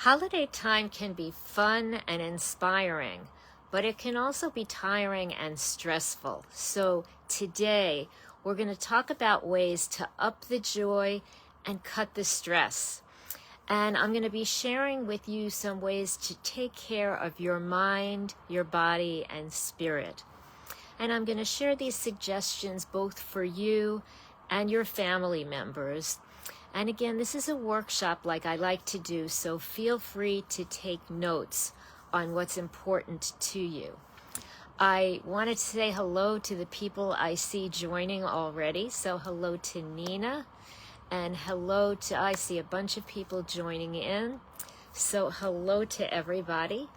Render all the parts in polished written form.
Holiday time can be fun and inspiring, but it can also be tiring and stressful. So today, we're going to talk about ways to up the joy and cut the stress. And I'm going to be sharing with you some ways to take care of your mind, your body, and spirit. And I'm going to share these suggestions both for you and your family members. And again, this is a workshop like I like to do, so feel free to take notes on what's important to you. I wanted to say hello to the people I see joining already. So hello to Nina, and hello to, I see a bunch of people joining in. So hello to everybody.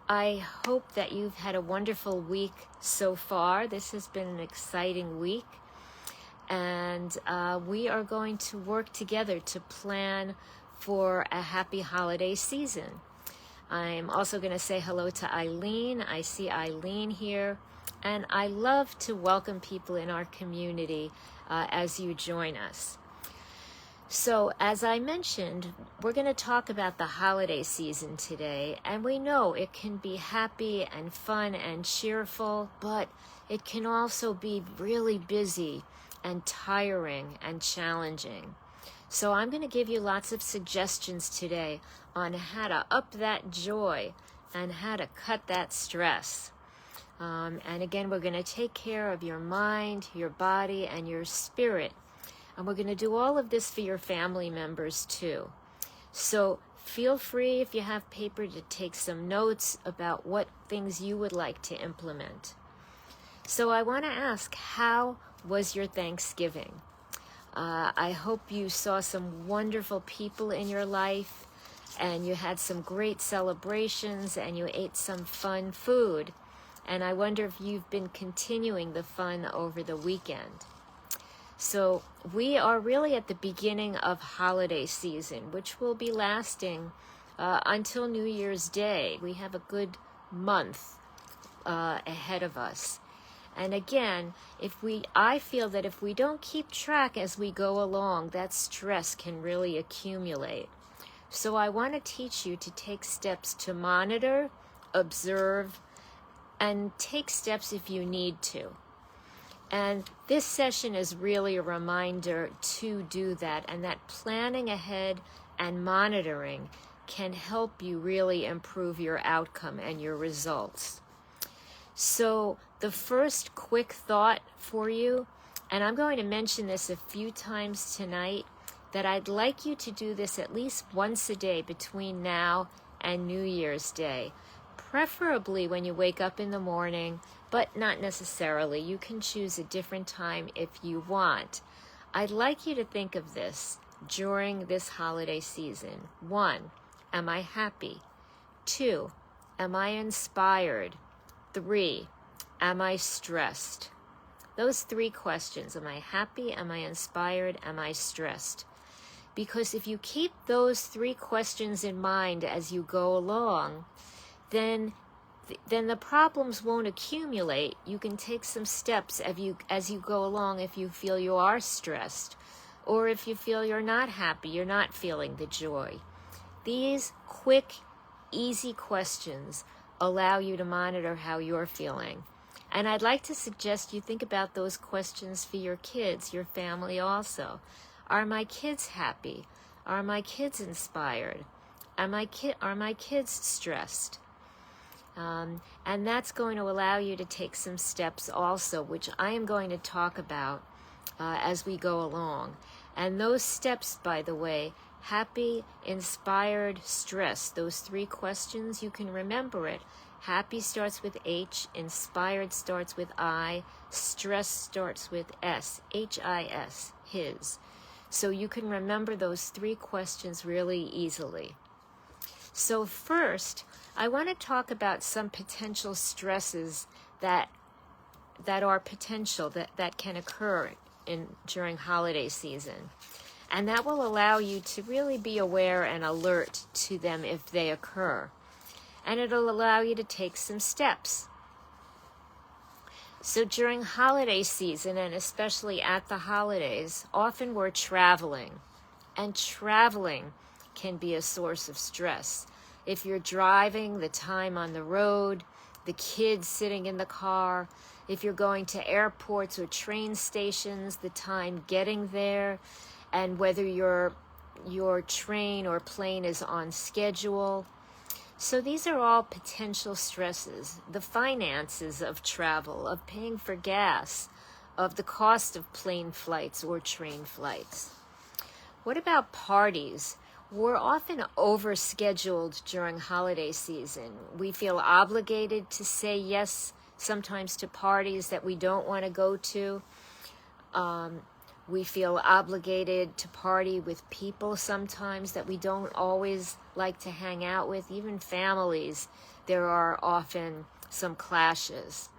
I hope that you've had a wonderful week so far. This has been an exciting week. And we are going to work together to plan for a happy holiday season. I'm also going to say hello to Eileen. I see Eileen here. And I love to welcome people in our community as you join us. So as I mentioned, we're going to talk about the holiday season today. And we know it can be happy and fun and cheerful, but it can also be really busy and tiring and challenging. So I'm going to give you lots of suggestions today on how to up that joy and how to cut that stress. And again, we're going to take care of your mind, your body, and your spirit. And we're going to do all of this for your family members too. So feel free, if you have paper, to take some notes about what things you would like to implement. So I want to ask, how was your Thanksgiving? I hope you saw some wonderful people in your life, and you had some great celebrations, and you ate some fun food. And I wonder if you've been continuing the fun over the weekend. So we are really at the beginning of holiday season, which will be lasting until New Year's Day. We have a good month ahead of us. And again, I feel that if we don't keep track as we go along, that stress can really accumulate. So I want to teach you to take steps to monitor, observe, and take steps if you need to. And this session is really a reminder to do that, and that planning ahead and monitoring can help you really improve your outcome and your results. So the first quick thought for you, and I'm going to mention this a few times tonight, that I'd like you to do this at least once a day between now and New Year's Day, preferably when you wake up in the morning, but not necessarily. You can choose a different time if you want. I'd like you to think of this during this holiday season. 1, am I happy? 2, am I inspired? 3, am I stressed? Those 3 questions. Am I happy? Am I inspired? Am I stressed? Because if you keep those 3 questions in mind as you go along, then the problems won't accumulate. You can take some steps as you go along if you feel you are stressed, or if you feel you're not happy, you're not feeling the joy. These quick, easy questions allow you to monitor how you're feeling. And I'd like to suggest you think about those questions for your kids, your family also. Are my kids happy? Are my kids inspired? Are my kids stressed? And that's going to allow you to take some steps also, which I am going to talk about as we go along. And those steps, by the way, happy, inspired, stressed, those 3 questions, you can remember it. Happy starts with H, inspired starts with I, stress starts with S, H-I-S, his. So you can remember those 3 questions really easily. So first, I want to talk about some potential stresses that are potential, that can occur during holiday season. And that will allow you to really be aware and alert to them if they occur. And it'll allow you to take some steps. So during holiday season, and especially at the holidays, often we're traveling. And traveling can be a source of stress. If you're driving, the time on the road, the kids sitting in the car, if you're going to airports or train stations, the time getting there, and whether your train or plane is on schedule. So these are all potential stresses. The finances of travel, of paying for gas, of the cost of plane flights or train flights. What about parties? We're often overscheduled during holiday season. We feel obligated to say yes sometimes to parties that we don't want to go to. We feel obligated to party with people sometimes that we don't always like to hang out with. Even families, there are often some clashes.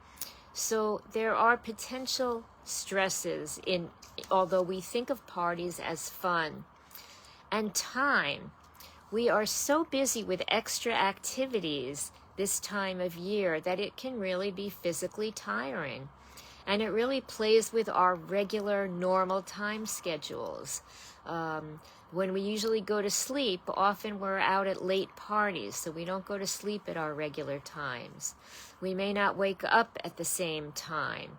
So there are potential stresses although we think of parties as fun. And time. We are so busy with extra activities this time of year that it can really be physically tiring. And it really plays with our regular, normal time schedules. When we usually go to sleep, often we're out at late parties, so we don't go to sleep at our regular times. We may not wake up at the same time.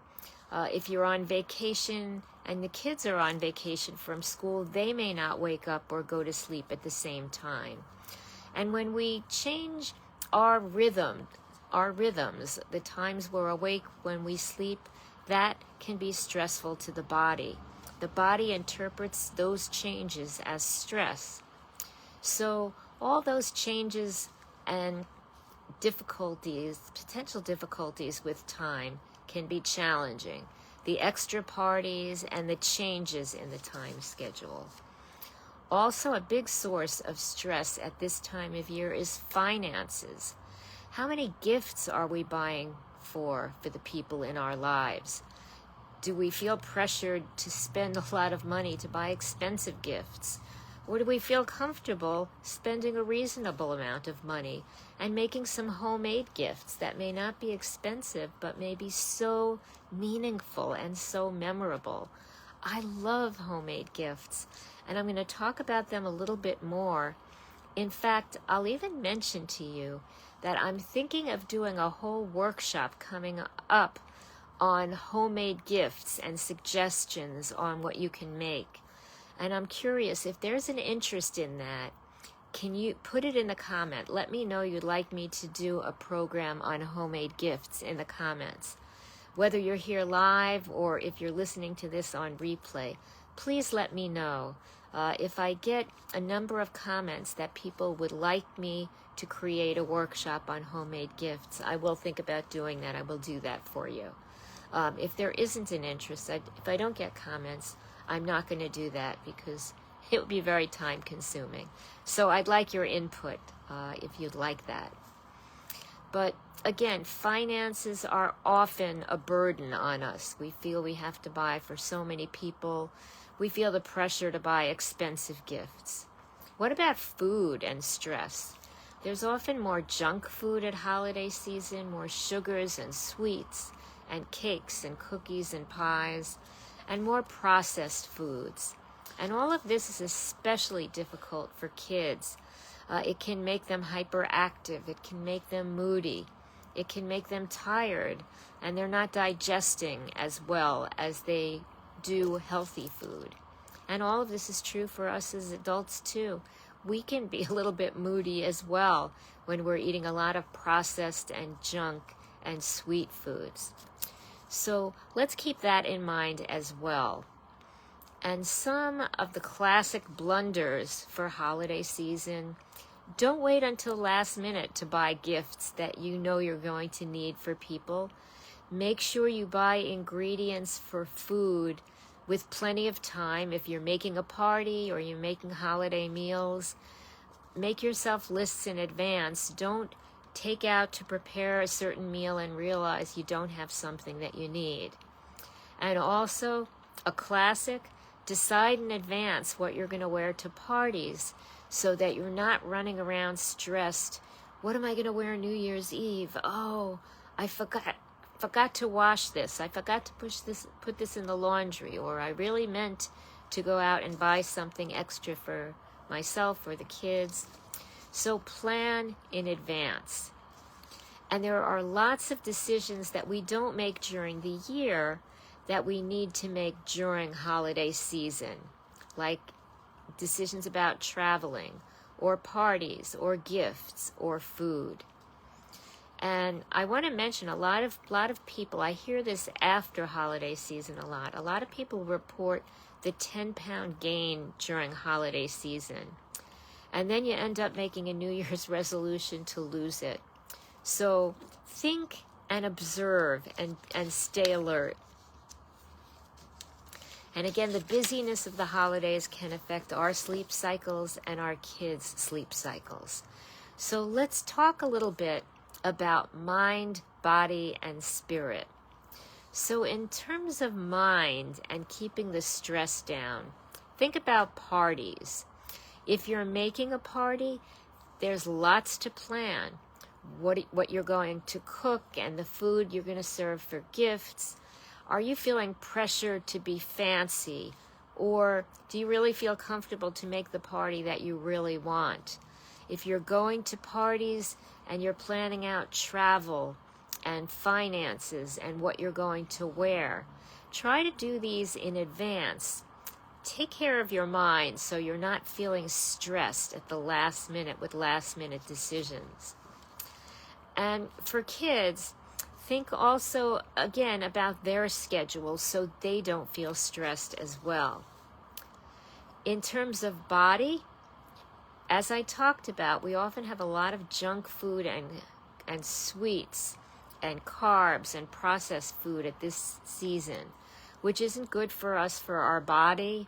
If you're on vacation and the kids are on vacation from school, they may not wake up or go to sleep at the same time. And when we change our rhythms, the times we're awake, when we sleep, that can be stressful to the body. The body interprets those changes as stress. So all those changes and difficulties, potential difficulties with time, can be challenging. The extra parties and the changes in the time schedule. Also, a big source of stress at this time of year is finances. How many gifts are we buying for the people in our lives? Do we feel pressured to spend a lot of money to buy expensive gifts? Or do we feel comfortable spending a reasonable amount of money and making some homemade gifts that may not be expensive but may be so meaningful and so memorable? I love homemade gifts, and I'm going to talk about them a little bit more. In fact, I'll even mention to you that I'm thinking of doing a whole workshop coming up on homemade gifts and suggestions on what you can make. And I'm curious, if there's an interest in that, can you put it in the comment? Let me know you'd like me to do a program on homemade gifts in the comments. Whether you're here live or if you're listening to this on replay, please let me know. If I get a number of comments that people would like me to create a workshop on homemade gifts, I will think about doing that. I will do that for you. If there isn't an interest, if I don't get comments, I'm not going to do that because it would be very time consuming. So I'd like your input if you'd like that. But again, finances are often a burden on us. We feel we have to buy for so many people. We feel the pressure to buy expensive gifts. What about food and stress? There's often more junk food at holiday season, more sugars and sweets and cakes and cookies and pies, and more processed foods. And all of this is especially difficult for kids. It can make them hyperactive. It can make them moody. It can make them tired, and they're not digesting as well as they do healthy food. And all of this is true for us as adults too. We can be a little bit moody as well when we're eating a lot of processed and junk and sweet foods. So let's keep that in mind as well. And some of the classic blunders for holiday season: don't wait until last minute to buy gifts that you know you're going to need for people. Make sure you buy ingredients for food with plenty of time. If you're making a party or you're making holiday meals, make yourself lists in advance. Don't take out to prepare a certain meal and realize you don't have something that you need. And also, a classic: decide in advance what you're going to wear to parties so that you're not running around stressed. What am I going to wear New Year's Eve? Oh, I forgot to wash this. I forgot to put this in the laundry, or I really meant to go out and buy something extra for myself or the kids. So plan in advance. And there are lots of decisions that we don't make during the year that we need to make during holiday season, like decisions about traveling or parties or gifts or food. And I want to mention a lot of people, I hear this after holiday season a lot. A lot of people report the 10-pound gain during holiday season. And then you end up making a New Year's resolution to lose it. So think and observe and stay alert. And again, the busyness of the holidays can affect our sleep cycles and our kids' sleep cycles. So let's talk a little bit about mind, body, and spirit. So in terms of mind and keeping the stress down, think about parties. If you're making a party, there's lots to plan. What you're going to cook and the food you're going to serve for gifts. Are you feeling pressured to be fancy? Or do you really feel comfortable to make the party that you really want? If you're going to parties and you're planning out travel and finances and what you're going to wear, try to do these in advance. Take care of your mind so you're not feeling stressed at the last minute with last minute decisions. And for kids, think also, again, about their schedule so they don't feel stressed as well. In terms of body, as I talked about, we often have a lot of junk food and sweets and carbs and processed food at this season, which isn't good for us, for our body,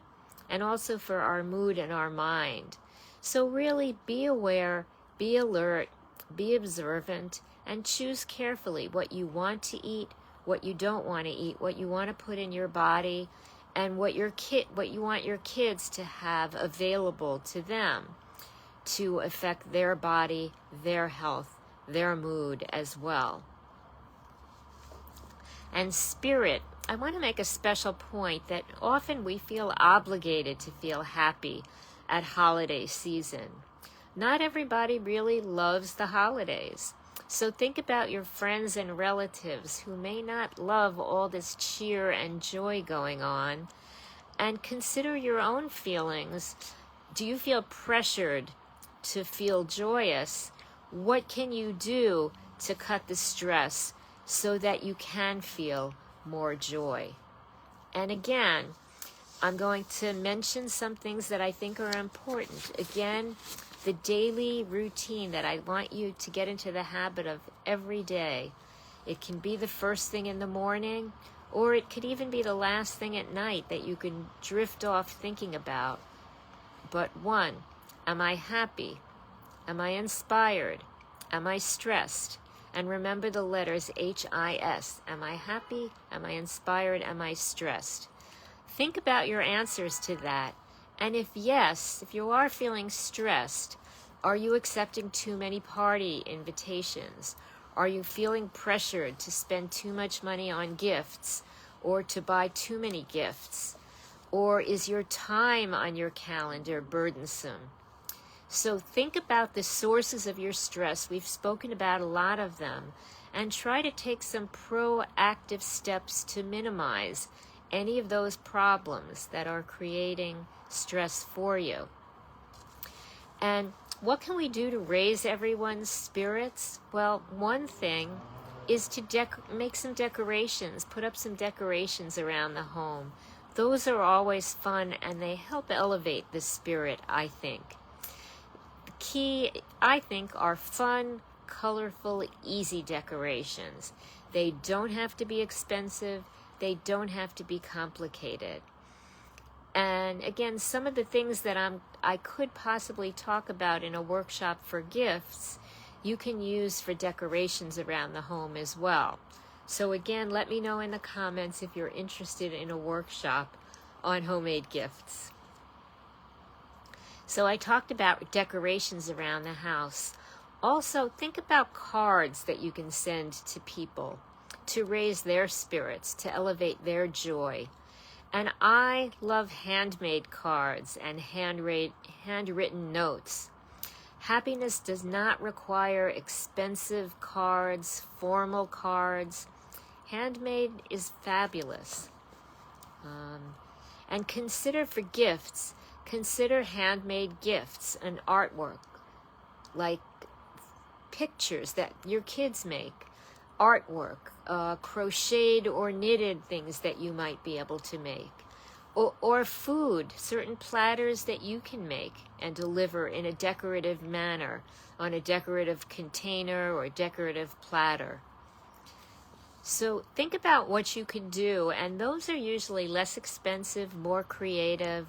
and also for our mood and our mind. So really be aware, be alert, be observant, and choose carefully what you want to eat, what you don't want to eat, what you want to put in your body, and what you want your kids to have available to them to affect their body, their health, their mood as well. And spirit, I want to make a special point that often we feel obligated to feel happy at holiday season. Not everybody really loves the holidays. So think about your friends and relatives who may not love all this cheer and joy going on, and consider your own feelings. Do you feel pressured to feel joyous? What can you do to cut the stress so that you can feel more joy? And again, I'm going to mention some things that I think are important. Again, the daily routine that I want you to get into the habit of every day. It can be the first thing in the morning, or it could even be the last thing at night that you can drift off thinking about. But 1, am I happy? Am I inspired? Am I stressed? And remember the letters H-I-S. Am I happy? Am I inspired? Am I stressed? Think about your answers to that. And if yes, if you are feeling stressed, are you accepting too many party invitations? Are you feeling pressured to spend too much money on gifts or to buy too many gifts? Or is your time on your calendar burdensome? So think about the sources of your stress. We've spoken about a lot of them, and try to take some proactive steps to minimize any of those problems that are creating stress for you. And what can we do to raise everyone's spirits? Well, one thing is to make some decorations, put up some decorations around the home. Those are always fun, and they help elevate the spirit, I think. The key, I think, are fun, colorful, easy decorations. They don't have to be expensive. They don't have to be complicated. And again, some of the things that I could possibly talk about in a workshop for gifts, you can use for decorations around the home as well. So again, let me know in the comments if you're interested in a workshop on homemade gifts. So I talked about decorations around the house. Also, think about cards that you can send to people to raise their spirits, to elevate their joy. And I love handmade cards and handwritten notes. Happiness does not require expensive cards, formal cards. Handmade is fabulous. And consider for gifts, consider handmade gifts and artwork, like pictures that your kids make, artwork, crocheted or knitted things that you might be able to make, or food, certain platters that you can make and deliver in a decorative manner on a decorative container or decorative platter. So think about what you can do, and those are usually less expensive, more creative,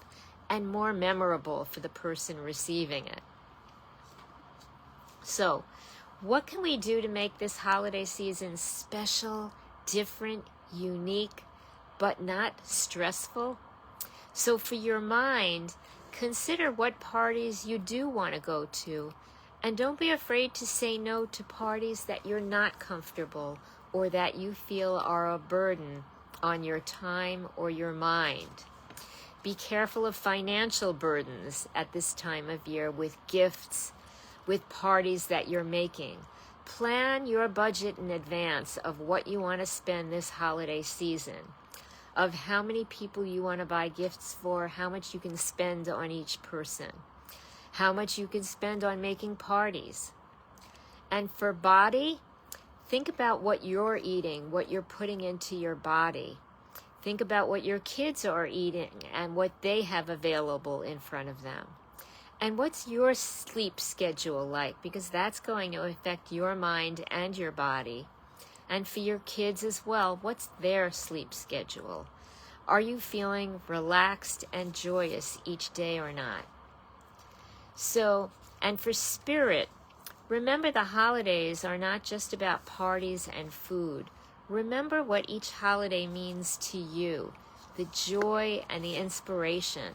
and more memorable for the person receiving it. So, what can we do to make this holiday season special, different, unique, but not stressful? So for your mind, consider what parties you do want to go to, and don't be afraid to say no to parties that you're not comfortable or that you feel are a burden on your time or your mind. Be careful of financial burdens at this time of year with gifts, with parties that you're making. Plan your budget in advance of what you want to spend this holiday season, of how many people you want to buy gifts for, how much you can spend on each person, how much you can spend on making parties. And for body, think about what you're eating, what you're putting into your body. Think about what your kids are eating and what they have available in front of them. And what's your sleep schedule like? Because that's going to affect your mind and your body. And for your kids as well, what's their sleep schedule? Are you feeling relaxed and joyous each day or not? So, and for spirit, remember the holidays are not just about parties and food. Remember what each holiday means to you, the joy and the inspiration.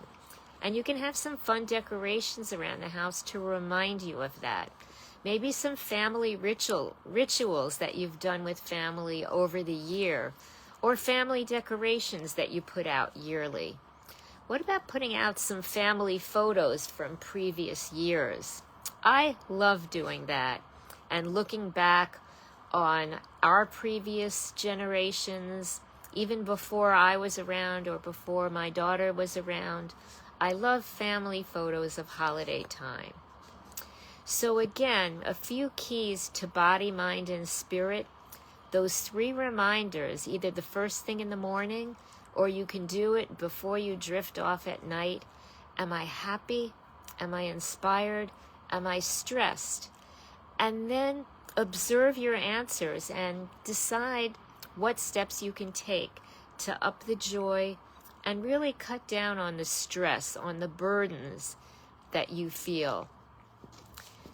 And you can have some fun decorations around the house to remind you of that. Maybe some family rituals that you've done with family over the year, or family decorations that you put out yearly. What about putting out some family photos from previous years? I love doing that and looking back on our previous generations, even before I was around or before my daughter was around. I love family photos of holiday time. So again, a few keys to body, mind, and spirit. Those 3 reminders, either the first thing in the morning, or you can do it before you drift off at night. Am I happy? Am I inspired? Am I stressed? And then observe your answers and decide what steps you can take to up the joy and really cut down on the stress, on the burdens that you feel.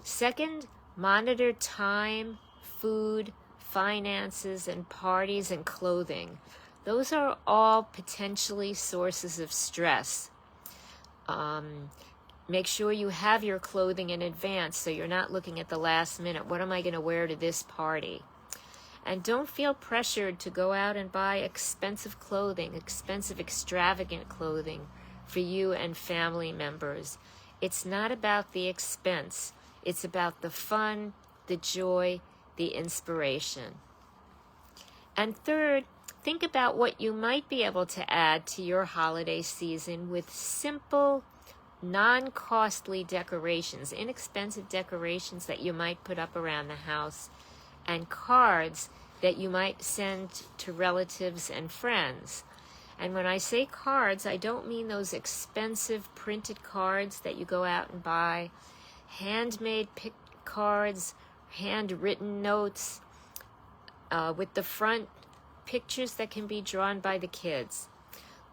Second, monitor time, food, finances, and parties and clothing. Those are all potentially sources of stress. Make sure you have your clothing in advance so you're not looking at the last minute. What am I going to wear to this party? And don't feel pressured to go out and buy expensive clothing, expensive, extravagant clothing for you and family members. It's not about the expense. It's about the fun, the joy, the inspiration. And third, think about what you might be able to add to your holiday season with simple, non-costly decorations, inexpensive decorations that you might put up around the house, and cards that you might send to relatives and friends. And when I say cards, I don't mean those expensive printed cards that you go out and buy. Handmade cards, handwritten notes, with the front pictures that can be drawn by the kids,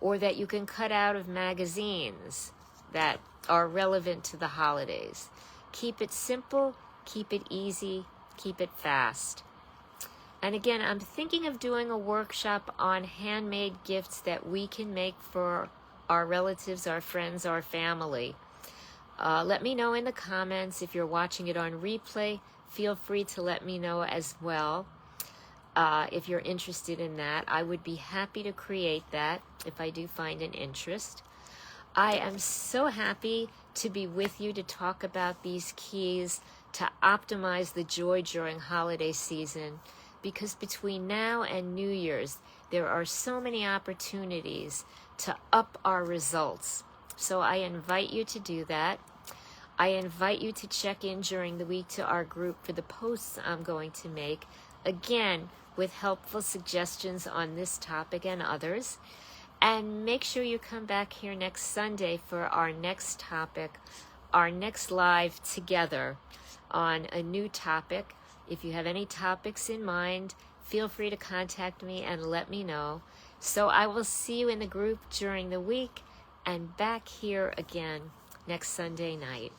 or that you can cut out of magazines that are relevant to the holidays. Keep it simple, keep it easy, keep it fast. And again, I'm thinking of doing a workshop on handmade gifts that we can make for our relatives, our friends, our family. Let me know in the comments. If you're watching it on replay, feel free to let me know as well. If you're interested in that, I would be happy to create that if I do find an interest. I am so happy to be with you to talk about these keys to optimize the joy during holiday season, because between now and New Year's, there are so many opportunities to up our results. So I invite you to do that. I invite you to check in during the week to our group for the posts I'm going to make, again, with helpful suggestions on this topic and others. And make sure you come back here next Sunday for our next topic, our next live together on a new topic. If you have any topics in mind, feel free to contact me and let me know. So I will see you in the group during the week and back here again next Sunday night.